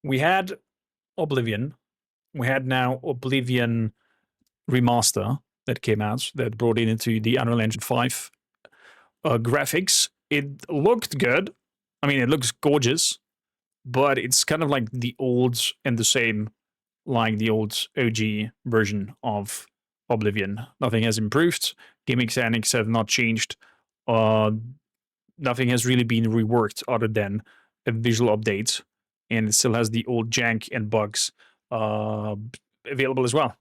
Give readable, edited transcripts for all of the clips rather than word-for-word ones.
we had Oblivion. We had now Oblivion Remaster that came out, that brought it into the Unreal Engine 5 graphics. It looked good. I mean, it looks gorgeous, but it's kind of like the old and the same, like the old OG version of Oblivion. Nothing has improved. Game mechanics have not changed. Nothing has really been reworked other than a visual update, and it still has the old jank and bugs available as well.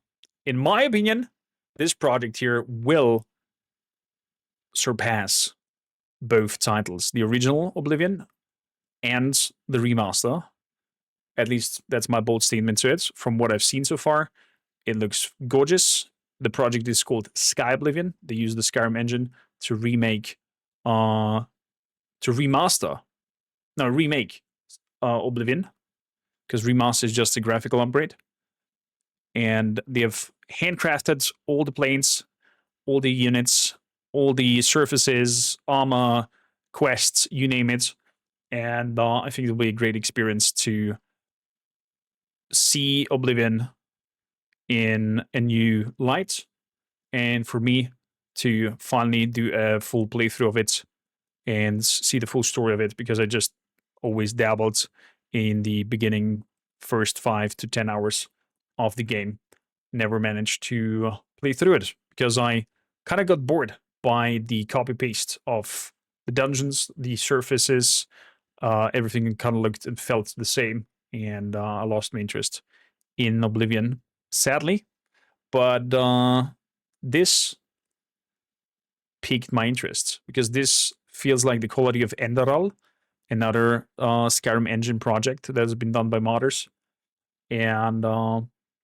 In my opinion, this project here will surpass both titles, the original Oblivion and the remaster. At least that's my bold statement to it. From what I've seen so far, it looks gorgeous. The project is called Skyblivion. They use the Skyrim engine to remake, remake Oblivion, because remaster is just a graphical upgrade. And they have handcrafted all the planes, all the units, all the surfaces, armor, quests, you name it. And I think it'll be a great experience to see Oblivion in a new light, and for me to finally do a full playthrough of it and see the full story of it, because I just always dabbled in the beginning first 5 to 10 hours of the game. Never managed to play through it because I kind of got bored by the copy paste of the dungeons, the surfaces, everything kind of looked and felt the same, and I lost my interest in Oblivion, sadly. But this piqued my interest because this feels like the quality of Enderal, another Skyrim engine project that has been done by modders. And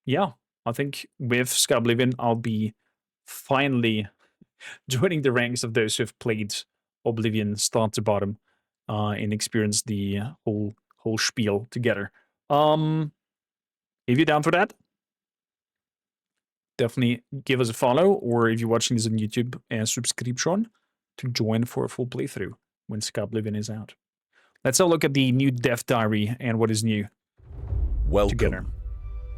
yeah, I think with Skyblivion, I'll be finally joining the ranks of those who have played Oblivion start to bottom and experienced the whole spiel together. If you're down for that, definitely give us a follow, or if you're watching this on YouTube, a subscription to join for a full playthrough when Skyblivion is out. Let's have a look at the new dev diary and what is new. Welcome together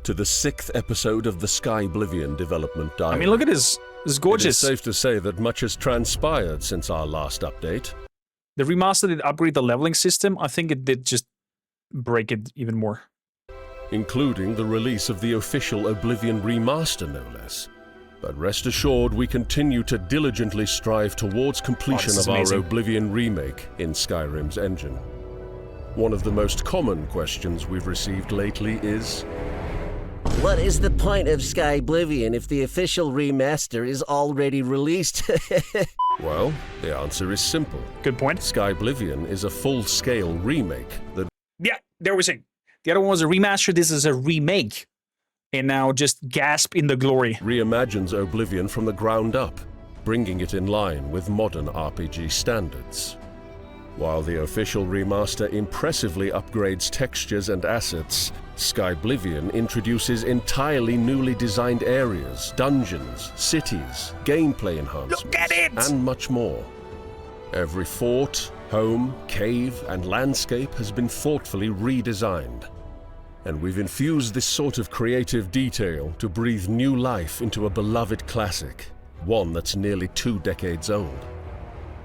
to the 6th episode of the Skyblivion development diary. I mean, look at this. This is gorgeous. It is safe to say that much has transpired since our last update. The remaster did upgrade the leveling system. I think it did just break it even more. Including the release of the official Oblivion Remaster, no less. But rest assured, we continue to diligently strive towards completion of our Oblivion Remake in Skyrim's engine. One of the most common questions we've received lately is, what is the point of Skyblivion if the official remaster is already released? Well, the answer is simple. Good point. Skyblivion is a full-scale remake that... Yeah, there we see. The other one was a remaster, this is a remake. And now just gasp in the glory. Reimagines Oblivion from the ground up, bringing it in line with modern RPG standards. While the official remaster impressively upgrades textures and assets, Skyblivion introduces entirely newly designed areas, dungeons, cities, gameplay enhancements, Look at it! And much more. Every fort, home, cave, and landscape has been thoughtfully redesigned. And we've infused this sort of creative detail to breathe new life into a beloved classic, one that's nearly 2 decades old.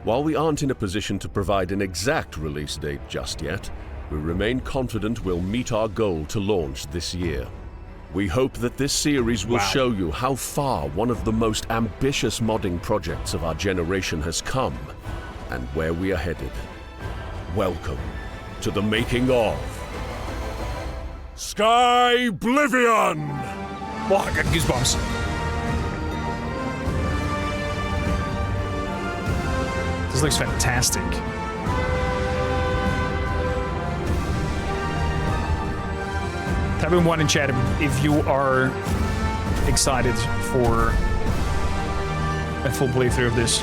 While we aren't in a position to provide an exact release date just yet, we remain confident we'll meet our goal to launch this year. We hope that this series will show you how far one of the most ambitious modding projects of our generation has come, and where we are headed. Welcome to the making of Skyblivion! Oh, I got goosebumps. This looks fantastic. Type in 1 in chat if you are excited for a full playthrough of this.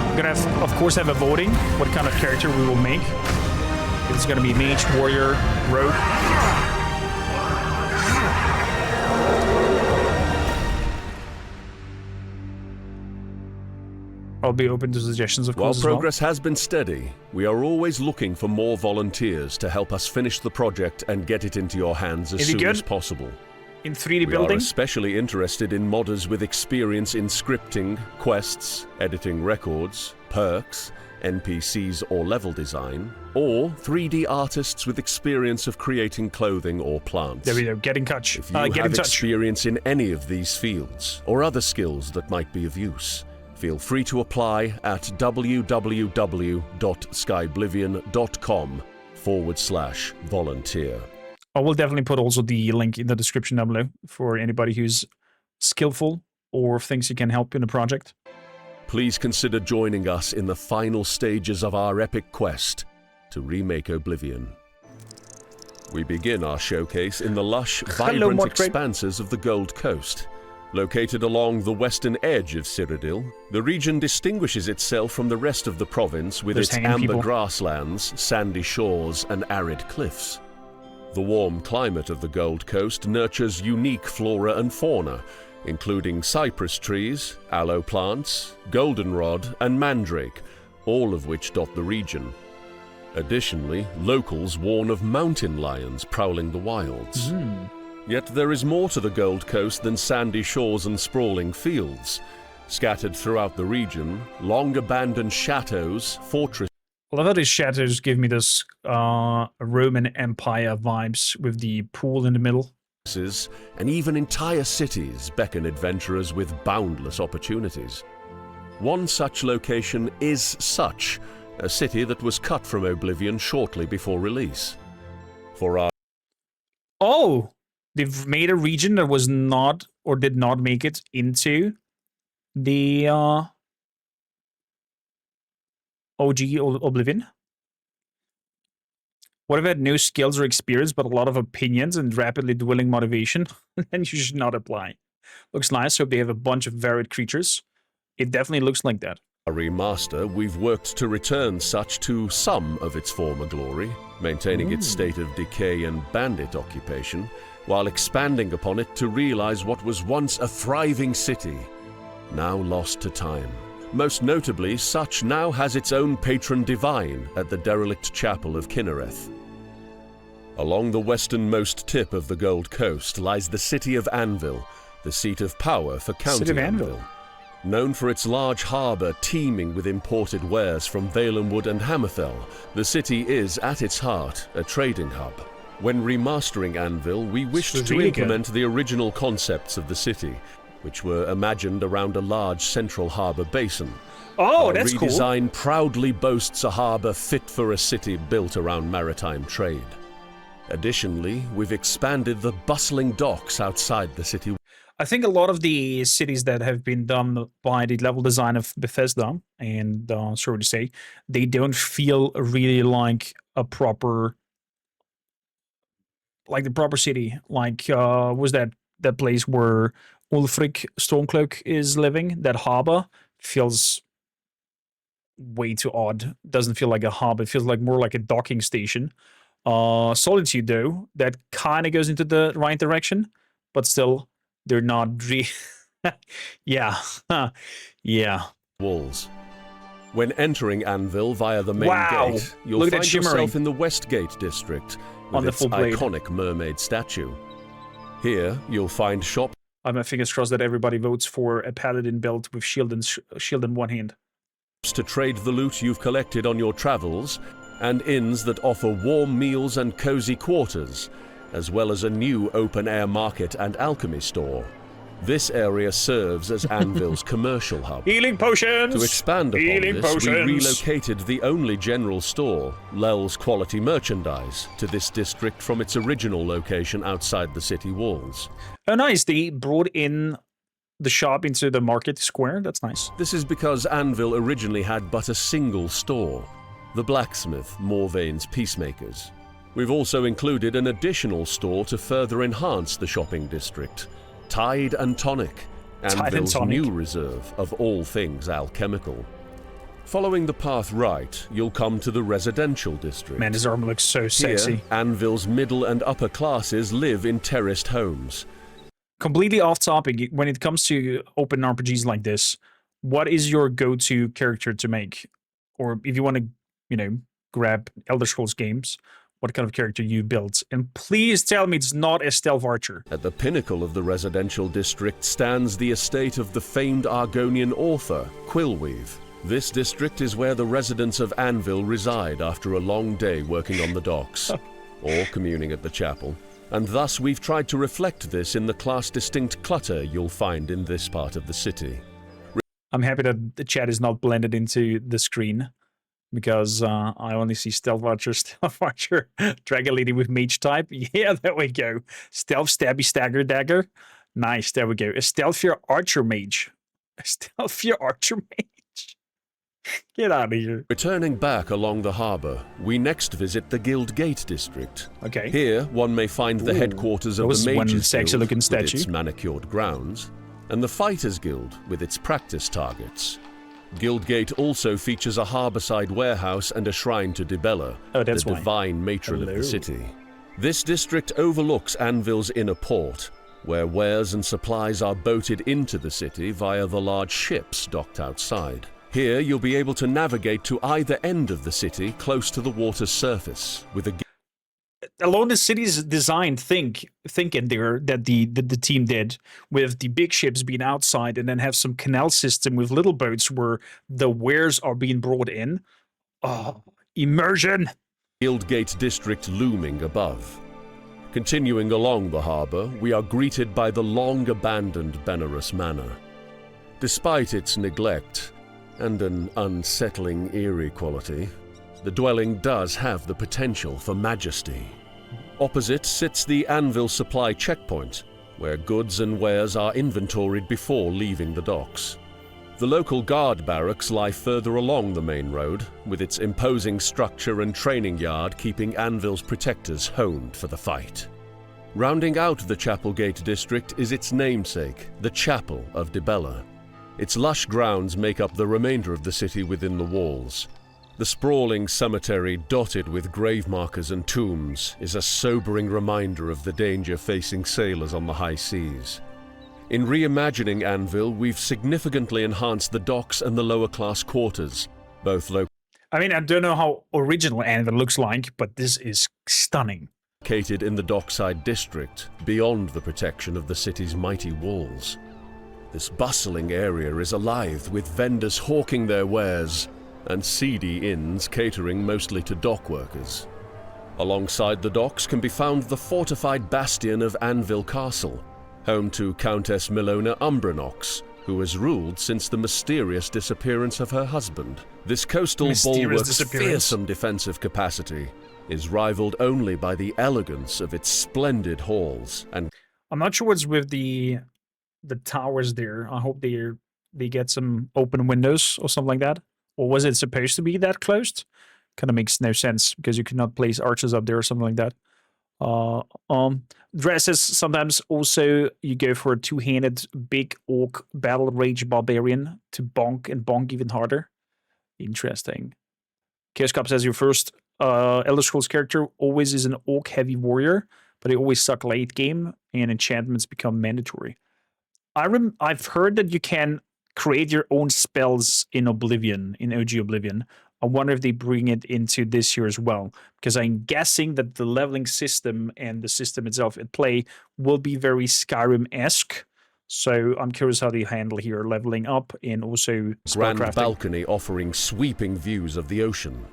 We're gonna have, of course, have a voting what kind of character we will make. It's gonna be mage, warrior, rogue. I'll be open to suggestions, of While course, as well. progress has been steady, we are always looking for more volunteers to help us finish the project and get it into your hands as soon as possible. In 3D We building? are especially interested in modders with experience in scripting, quests, editing records, perks, NPCs or level design, or 3D artists with experience of creating clothing or plants. There we go. Get in touch. If you Get in have touch. experience in any of these fields, or other skills that might be of use, feel free to apply at www.skyblivion.com/volunteer. I will definitely put also the link in the description down below for anybody who's skillful or thinks you can help in the project. Please consider joining us in the final stages of our epic quest to remake Oblivion. We begin our showcase in the lush, vibrant expanses of the Gold Coast. Located along the western edge of Cyrodiil, the region distinguishes itself from the rest of the province with its amber grasslands, sandy shores, and arid cliffs. The warm climate of the Gold Coast nurtures unique flora and fauna, including cypress trees, aloe plants, goldenrod, and mandrake, all of which dot the region. Additionally, locals warn of mountain lions prowling the wilds. Yet there is more to the Gold Coast than sandy shores and sprawling fields. Scattered throughout the region, long-abandoned chateaus, fortresses... I love how these chateaus give me this Roman Empire vibes with the pool in the middle. And even entire cities beckon adventurers with boundless opportunities. One such location is Such, a city that was cut from Oblivion shortly before release. For our... Oh! They've made a region that was not, or did not make it into the OG Oblivion. What if it had no skills or experience, but a lot of opinions and rapidly dwindling motivation? Then you should not apply. Looks nice. Hope they have a bunch of varied creatures. It definitely looks like that. A remaster, we've worked to return Such to some of its former glory, maintaining its state of decay and bandit occupation, while expanding upon it to realize what was once a thriving city, now lost to time. Most notably, Such now has its own patron divine at the derelict chapel of Kinnereth. Along the westernmost tip of the Gold Coast lies the city of Anvil, the seat of power for County Anvil. Known for its large harbour teeming with imported wares from Valenwood and Hammerfell, the city is, at its heart, a trading hub. When remastering Anvil, we wished to implement the original concepts of the city, which were imagined around a large central harbour basin. Oh, that's cool. Our redesign proudly boasts a harbour fit for a city built around maritime trade. Additionally, we've expanded the bustling docks outside the city. I think a lot of the cities that have been done by the level design of Bethesda, and sorry to say, they don't feel really like a proper... like the proper city. Like, was that place where Ulfric Stormcloak is living? That harbor feels way too odd. Doesn't feel like a harbor. It feels like more like a docking station. Solitude, though, that kind of goes into the right direction, but still, they're not yeah. Yeah. Walls. When entering Anvil via the main gate, you'll find yourself in the Westgate district with its iconic mermaid statue. Here, you'll find shop. I have my fingers crossed that everybody votes for a paladin built with shield in one hand. To trade the loot you've collected on your travels, and inns that offer warm meals and cozy quarters, as well as a new open-air market and alchemy store. This area serves as Anvil's commercial hub. Healing potions! To expand upon this, we relocated the only general store, Lel's Quality Merchandise, to this district from its original location outside the city walls. Oh, nice. They brought in the shop into the market square. That's nice. This is because Anvil originally had but a single store, the blacksmith Morvain's Peacemakers. We've also included an additional store to further enhance the shopping district, Tide and Tonic, Anvil's new reserve of all things alchemical. Following the path right, you'll come to the residential district. Man, his armor looks so sexy. Here, Anvil's middle and upper classes live in terraced homes. Completely off topic, when it comes to open RPGs like this, what is your go-to character to make? Or if you want to, grab Elder Scrolls games, what kind of character you built? And please tell me it's not a stealth archer. At the pinnacle of the residential district stands the estate of the famed Argonian author, Quillweave. This district is where the residents of Anvil reside after a long day working on the docks, or communing at the chapel, and thus we've tried to reflect this in the class-distinct clutter you'll find in this part of the city. I'm happy that the chat is not blended into the screen, because I only see Stealth Archer, Dragon Lady with Mage type. Yeah, there we go. Stealth Stabby Stagger Dagger. Nice, there we go. A Stealthier Archer Mage. A Stealthier Archer Mage. Get out of here. Returning back along the harbour, we next visit the Guild Gate district. Okay. Here, one may find the headquarters of the Mages Guild with its manicured grounds, and the Fighters Guild with its practice targets. Guildgate also features a harbourside warehouse and a shrine to Dibella, the divine matron of the city. This district overlooks Anvil's inner port, where wares and supplies are boated into the city via the large ships docked outside. Here you'll be able to navigate to either end of the city close to the water's surface, with a along the city's design thinking there that the team did, with the big ships being outside and then have some canal system with little boats where the wares are being brought in. Oh, immersion! Guildgate district looming above. Continuing along the harbour, we are greeted by the long-abandoned Benares Manor. Despite its neglect and an unsettling eerie quality, the dwelling does have the potential for majesty. Opposite sits the Anvil supply checkpoint, where goods and wares are inventoried before leaving the docks. The local guard barracks lie further along the main road, with its imposing structure and training yard keeping Anvil's protectors honed for the fight. Rounding out the Chapelgate district is its namesake, the Chapel of Dibella. Its lush grounds make up the remainder of the city within the walls. The sprawling cemetery, dotted with grave markers and tombs, is a sobering reminder of the danger facing sailors on the high seas. In reimagining Anvil, we've significantly enhanced the docks and the lower-class quarters, both I mean, I don't know how original Anvil looks like, but this is stunning. Located in the dockside district, beyond the protection of the city's mighty walls. This bustling area is alive with vendors hawking their wares, and seedy inns catering mostly to dock workers. Alongside the docks can be found the fortified bastion of Anvil Castle, home to Countess Milona Umbranox, who has ruled since the mysterious disappearance of her husband. This coastal bulwark's fearsome defensive capacity is rivaled only by the elegance of its splendid halls. And I'm not sure what's with the towers there. I hope they get some open windows or something like that. Or was it supposed to be that closed? Kind of makes no sense, because you cannot place archers up there or something like that. Dresses, sometimes also you go for a two-handed big orc battle rage barbarian to bonk even harder. Interesting. Chaos Cup says your first Elder Scrolls character always is an orc heavy warrior, but they always suck late game and enchantments become mandatory. I've heard that you can create your own spells in Oblivion, in OG Oblivion. I wonder if they bring it into this here as well, because I'm guessing that the leveling system and the system itself at play will be very Skyrim-esque. So I'm curious how they handle here leveling up and also grand spellcrafting. Balcony offering sweeping views of the ocean.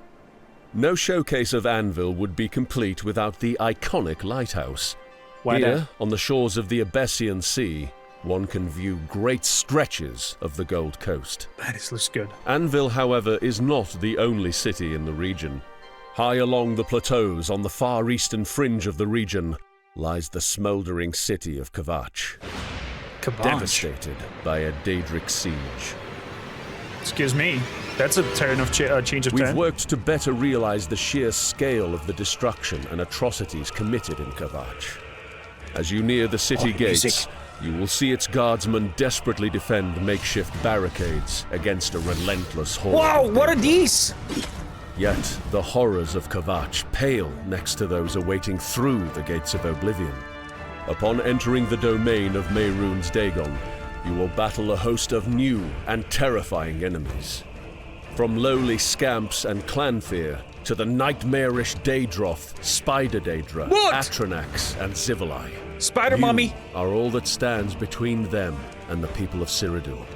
No showcase of Anvil would be complete without the iconic lighthouse. Here, on the shores of the Abessian Sea, one can view great stretches of the Gold Coast. This looks good. Anvil, however, is not the only city in the region. High along the plateaus on the far eastern fringe of the region lies the smouldering city of Kvatch. Devastated by a Daedric siege. Excuse me, that's a turn of change of tone. We've worked to better realize the sheer scale of the destruction and atrocities committed in Kvatch. As you near the city gates, you will see its guardsmen desperately defend makeshift barricades against a relentless horde. Whoa, what are these? Yet, the horrors of Kvatch pale next to those awaiting through the gates of Oblivion. Upon entering the domain of Mehrunes Dagon, You will battle a host of new and terrifying enemies. From lowly scamps and clanfear to the nightmarish Daedroth, Spider Daedra, Atronax, and Zivali. Spider Mommy! Are all that stands between them and the people of Cyrodiil.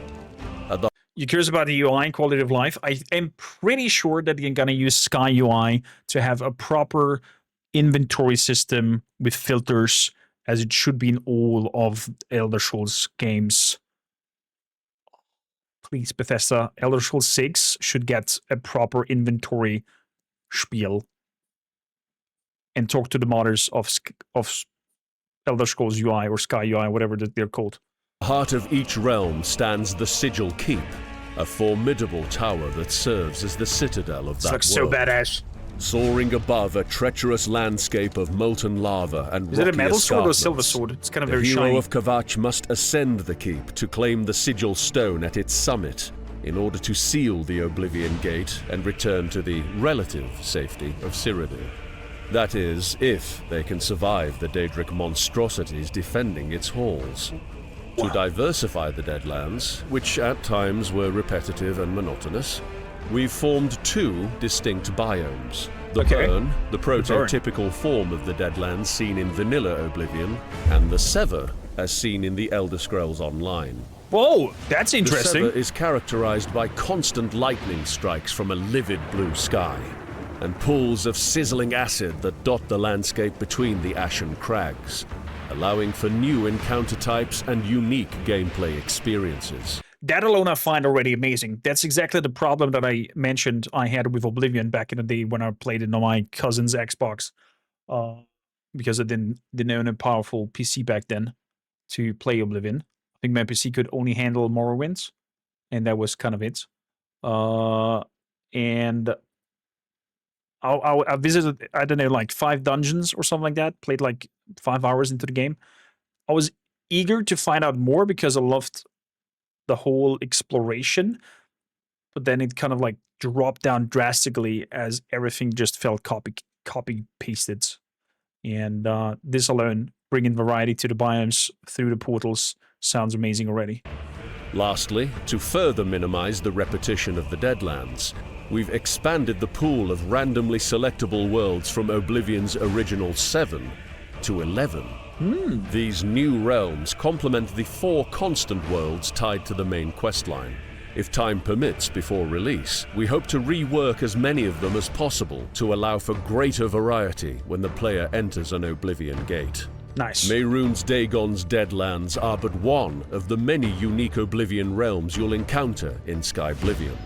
You're curious about the UI and quality of life? I am pretty sure that you're gonna use Sky UI to have a proper inventory system with filters, as it should be in all of Elder Scrolls games. Please, Bethesda, Elder Scrolls 6 should get a proper inventory spiel. And talk to the modders of Elder Scrolls UI or Sky UI, whatever they're called. At the heart of each realm stands the Sigil Keep, a formidable tower that serves as the citadel of that world. Looks so badass. Soaring above a treacherous landscape of molten lava and Is it a metal sword or a silver sword? It's kind of very shiny. The hero of Kvatch must ascend the keep to claim the Sigil Stone at its summit in order to seal the Oblivion Gate and return to the relative safety of Cyrodiil. That is, if they can survive the Daedric monstrosities defending its halls. To diversify the Deadlands, which at times were repetitive and monotonous, we've formed two distinct biomes. The Burn, the prototypical form of the Deadlands seen in vanilla Oblivion, and the Sever, as seen in the Elder Scrolls Online. Whoa, that's interesting. The Sever is characterized by constant lightning strikes from a livid blue sky, and pools of sizzling acid that dot the landscape between the ashen crags, allowing for new encounter types and unique gameplay experiences. That alone I find already amazing. That's exactly the problem that I mentioned I had with Oblivion back in the day when I played it on my cousin's Xbox. Because I didn't own a powerful PC back then to play Oblivion. I think my PC could only handle Morrowind, and that was kind of it. And I visited, I don't know, like 5 dungeons or something like that. Played like 5 hours into the game. I was eager to find out more because I loved the whole exploration, but then it kind of like dropped down drastically as everything just felt copy pasted. And this alone, bringing variety to the biomes through the portals, sounds amazing already. Lastly, to further minimize the repetition of the Deadlands, we've expanded the pool of randomly selectable worlds from Oblivion's original 7 to 11. These new realms complement the 4 constant worlds tied to the main questline. If time permits before release, we hope to rework as many of them as possible to allow for greater variety when the player enters an Oblivion Gate. Nice. Mehrunes Dagon's Deadlands are but one of the many unique Oblivion realms you'll encounter in Skyblivion.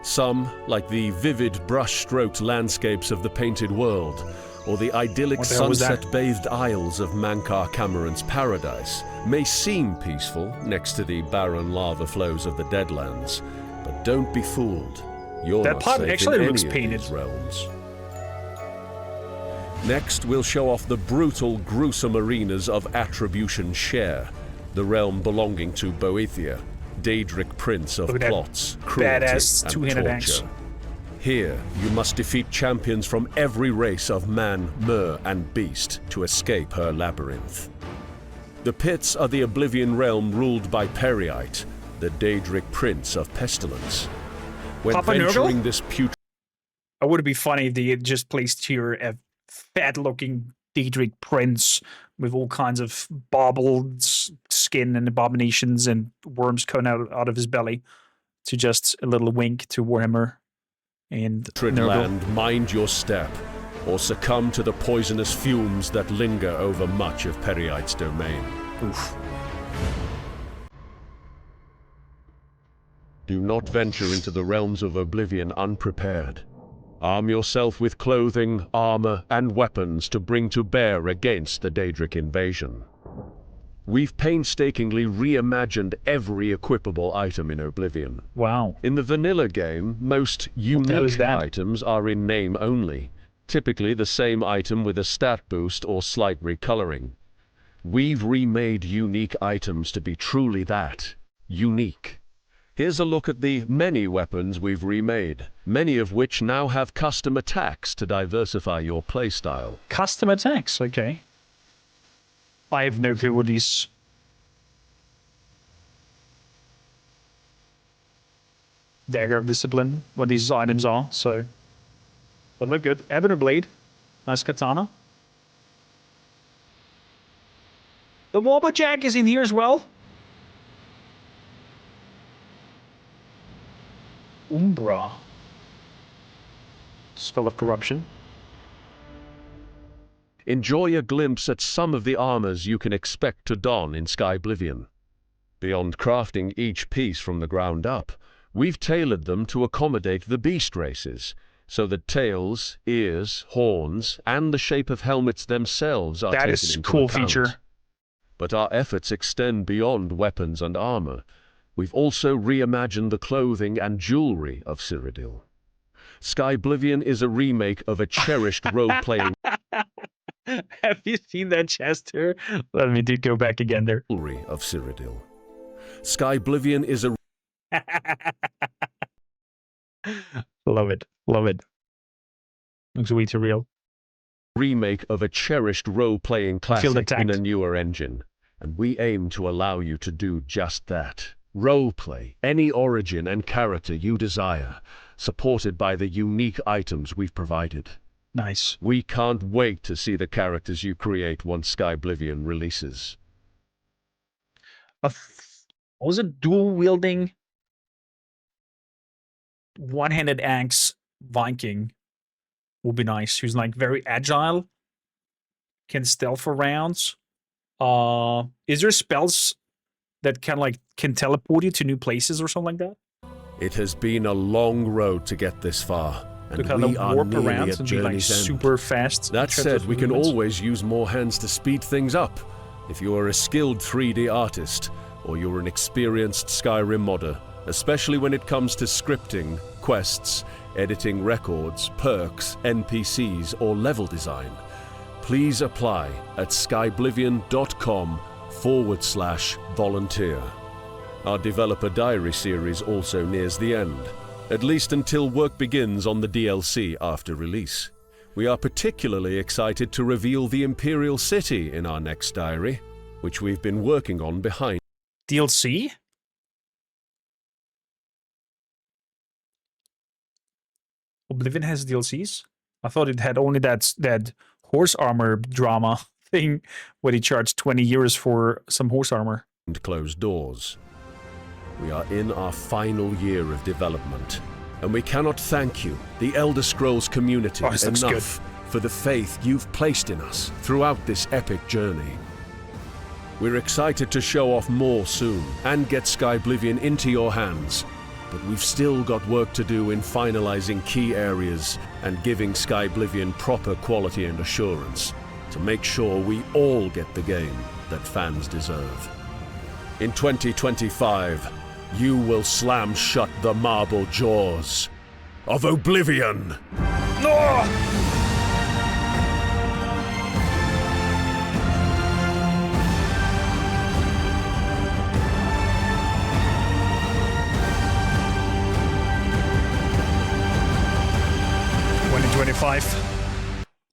Some, like the vivid brush-stroked landscapes of the Painted World, or the idyllic sunset-bathed isles of Mankar Cameron's Paradise, may seem peaceful next to the barren lava flows of the Deadlands, but don't be fooled. You're that not part safe actually in looks any painted. of these realms. Next, we'll show off the brutal, gruesome arenas of Attribution Share, the realm belonging to Boethia, Daedric prince of plots, cruelty, badass and two-handed torture. axe. Here, you must defeat champions from every race of man, mer, and beast to escape her labyrinth. The pits are the Oblivion realm ruled by Periite, the Daedric prince of pestilence. When Papa venturing Nurgle? this putrid... It would be funny if they had just placed here a fat-looking Daedric prince with all kinds of bobbled skin and abominations and worms coming out of his belly, to just a little wink to Warhammer and Nurgle. Land, mind your step, or succumb to the poisonous fumes that linger over much of Periite's domain. Oof. Do not venture into the realms of Oblivion unprepared. Arm yourself with clothing, armor, and weapons to bring to bear against the Daedric invasion. We've painstakingly reimagined every equipable item in Oblivion. Wow. In the vanilla game, most unique items are in name only, typically the same item with a stat boost or slight recoloring. We've remade unique items to be truly that, unique. Here's a look at the many weapons we've remade, many of which now have custom attacks to diversify your playstyle. Custom attacks, okay. I have no clue what these... dagger of discipline, what these items are. So, but look good. Ebony blade, nice katana. The Warberjack is in here as well. Umbra. Spell of corruption. Enjoy a glimpse at some of the armors you can expect to don in Skyblivion. Beyond crafting each piece from the ground up, we've tailored them to accommodate the beast races, so that tails, ears, horns, and the shape of helmets themselves are taken into account. That is a cool feature. But our efforts extend beyond weapons and armor. We've also reimagined the clothing and jewelry of Cyrodiil. Skyblivion is a remake of a cherished role-playing Have you seen that chest here? Let me go back again there. Jewelry of Cyrodiil. Skyblivion is a love it. Love it. Looks way too real. Remake of a cherished role-playing classic in a newer engine, and we aim to allow you to do just that. Roleplay any origin and character you desire, supported by the unique items we've provided. Nice. We can't wait to see the characters you create once Skyblivion releases. Was it dual-wielding one-handed axe Viking would be nice. Who's like very agile, can stealth for rounds. Is there spells that can teleport you to new places or something like that? It has been a long road to get this far, and we are nearly at journey's end. Super fast. That said, we can always use more hands to speed things up. If you are a skilled 3D artist, or you're an experienced Skyrim modder, especially when it comes to scripting, quests, editing records, perks, NPCs, or level design, please apply at skyblivion.com/volunteer. Our developer diary series also nears the end, at least until work begins on the DLC after release. We are particularly excited to reveal the Imperial City in our next diary, which we've been working on behind. DLC? Oblivion has DLCs? I thought it had only that horse armor drama thing where they charged 20 euros for some horse armor. And closed doors. We are in our final year of development, and we cannot thank you, the Elder Scrolls community, enough for the faith you've placed in us throughout this epic journey. We're excited to show off more soon and get Skyblivion into your hands, but we've still got work to do in finalizing key areas and giving Skyblivion proper quality and assurance to make sure we all get the game that fans deserve. In 2025, you will slam shut the marble jaws of Oblivion! No!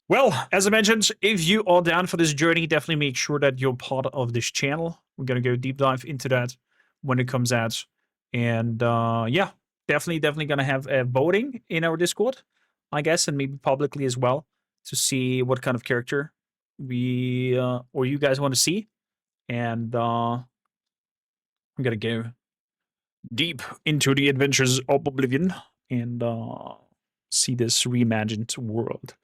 Well, as I mentioned, if you are down for this journey, definitely make sure that you're part of this channel. We're going to go deep dive into that when it comes out. And yeah, definitely going to have voting in our Discord, I guess, and maybe publicly as well, to see what kind of character we or you guys want to see. And I'm going to go deep into the adventures of Oblivion and see this reimagined world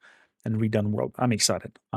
and redone world. I'm excited.